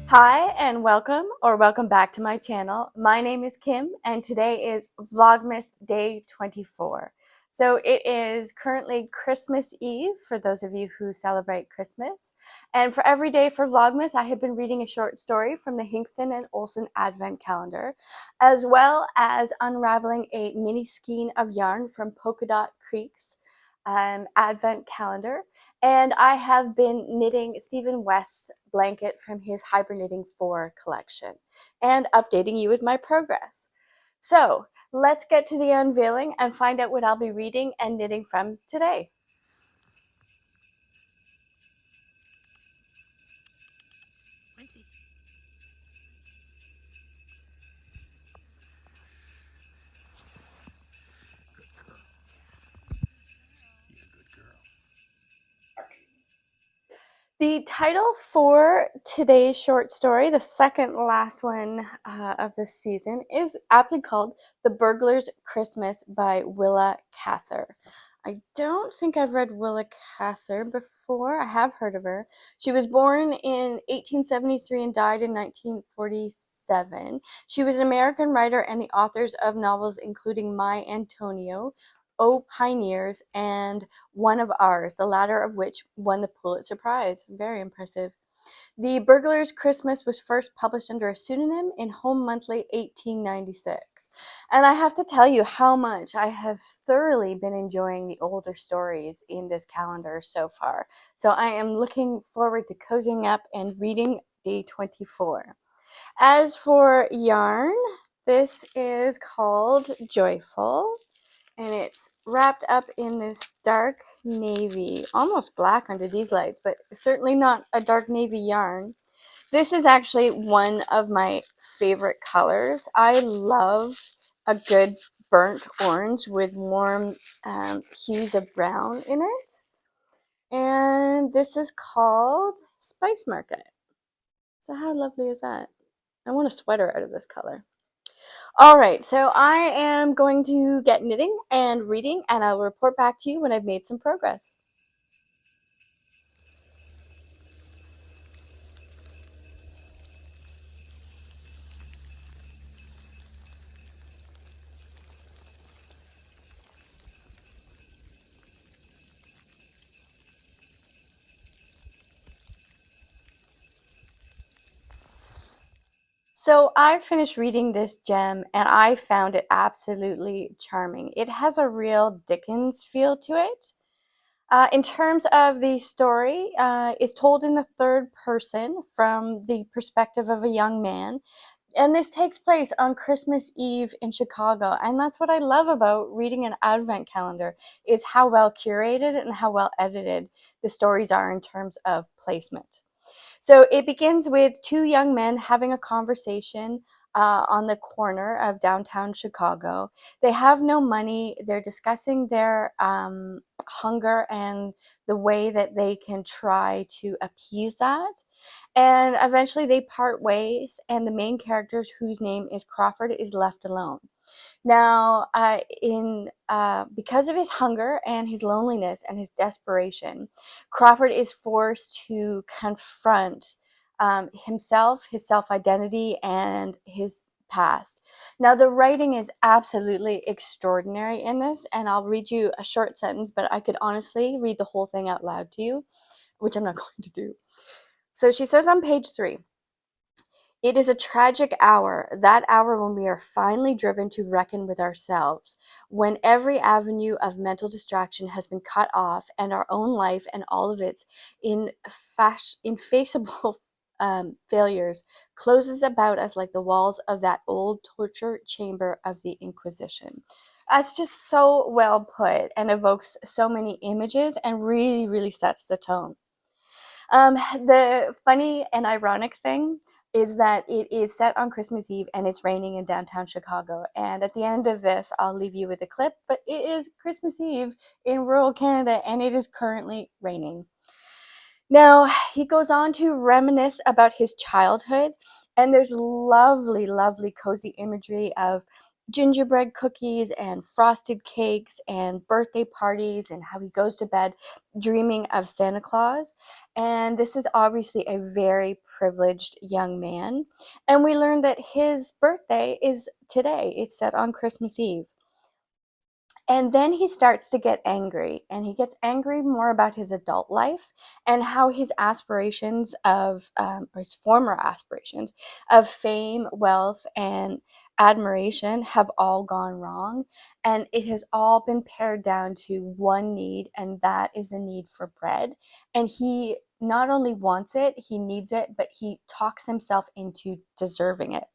Hi and welcome back to my channel. My name is Kim and today is Vlogmas day 24. So it is currently Christmas Eve for those of you who celebrate Christmas. And for every day for Vlogmas, I have been reading a short story from the Hingston and Olsen Advent Calendar, as well as unraveling a mini skein of yarn from Polka Creek's Advent Calendar. And I have been knitting Stephen West's blanket from his Hibernating 4 collection and updating you with my progress. So let's get to the unveiling and find out what I'll be reading and knitting from today. The title for today's short story, the second last one of this season, is aptly called The Burglar's Christmas by Willa Cather. I don't think I've read Willa Cather before. I have heard of her. She was born in 1873 and died in 1947. She was an American writer and the author of novels including My Antonio, Oh Pioneers, and One of Ours, the latter of which won the Pulitzer Prize. Very impressive. The Burglar's Christmas was first published under a pseudonym in Home Monthly 1896. And I have to tell you how much I have thoroughly been enjoying the older stories in this calendar so far. So I am looking forward to cozying up and reading day 24. As for yarn, this is called Joyful. And it's wrapped up in this dark navy, almost black under these lights, but certainly not a dark navy yarn. This is actually one of my favorite colors. I love a good burnt orange with warm hues of brown in it. And this is called Spice Market. So how lovely is that? I want a sweater out of this color. All right, so I am going to get knitting and reading, and I'll report back to you when I've made some progress. So I finished reading this gem and I found it absolutely charming. It has a real Dickens feel to it. In terms of the story, it's told in the third person from the perspective of a young man. And this takes place on Christmas Eve in Chicago. And that's what I love about reading an advent calendar, is how well curated and how well edited the stories are in terms of placement. So it begins with two young men having a conversation on the corner of downtown Chicago. They have no money. They're discussing their hunger and the way that they can try to appease that. And eventually they part ways, and the main character, whose name is Crawford, is left alone. Now, because of his hunger and his loneliness and his desperation, Crawford is forced to confront himself, his self-identity, and his past. Now, the writing is absolutely extraordinary in this, and I'll read you a short sentence, but I could honestly read the whole thing out loud to you, which I'm not going to do. So she says on page 3, "It is a tragic hour, that hour when we are finally driven to reckon with ourselves, when every avenue of mental distraction has been cut off, and our own life and all of its ineffaceable failures closes about us like the walls of that old torture chamber of the Inquisition." That's just so well put and evokes so many images and really, really sets the tone. The funny and ironic thing is that it is set on Christmas Eve and it's raining in downtown Chicago. And at the end of this, I'll leave you with a clip, but it is Christmas Eve in rural Canada and it is currently raining. Now, he goes on to reminisce about his childhood, and there's lovely, lovely cozy imagery of gingerbread cookies and frosted cakes and birthday parties, and how he goes to bed dreaming of Santa Claus. And this is obviously a very privileged young man. And we learn that his birthday is today, it's set on Christmas Eve. And then he starts to get angry, and he gets angry more about his adult life and how his aspirations or his former aspirations of fame, wealth, and admiration have all gone wrong. And it has all been pared down to one need, and that is a need for bread. And he not only wants it, he needs it, but he talks himself into deserving it.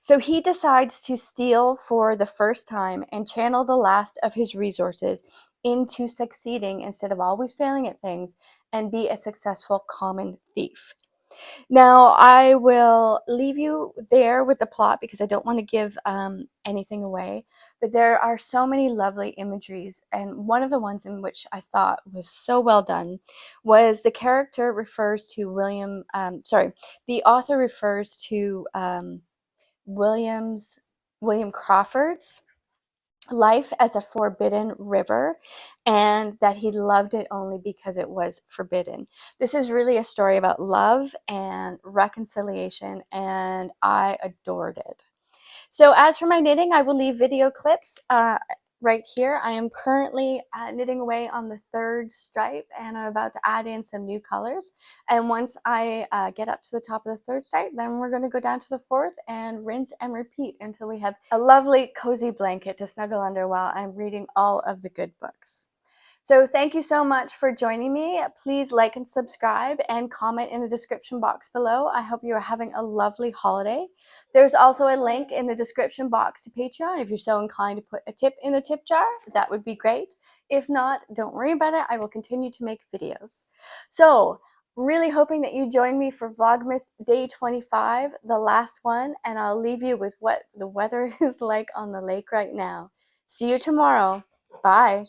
So he decides to steal for the first time and channel the last of his resources into succeeding instead of always failing at things, and be a successful common thief. Now, I will leave you there with the plot because I don't want to give anything away, but there are so many lovely imageries, and one of the ones in which I thought was so well done was the character refers to the author refers to William Crawford's life as a forbidden river, and that he loved it only because it was forbidden. This is really a story about love and reconciliation, and I adored it. So as for my knitting, I will leave video clips right here. I am currently knitting away on the third stripe, and I'm about to add in some new colors. And once I get up to the top of the third stripe, then we're going to go down to the fourth and rinse and repeat until we have a lovely cozy blanket to snuggle under while I'm reading all of the good books. So thank you so much for joining me. Please like and subscribe and comment in the description box below. I hope you are having a lovely holiday. There's also a link in the description box to Patreon. If you're so inclined to put a tip in the tip jar, that would be great. If not, don't worry about it. I will continue to make videos. So really hoping that you join me for Vlogmas Day 25, the last one, and I'll leave you with what the weather is like on the lake right now. See you tomorrow. Bye.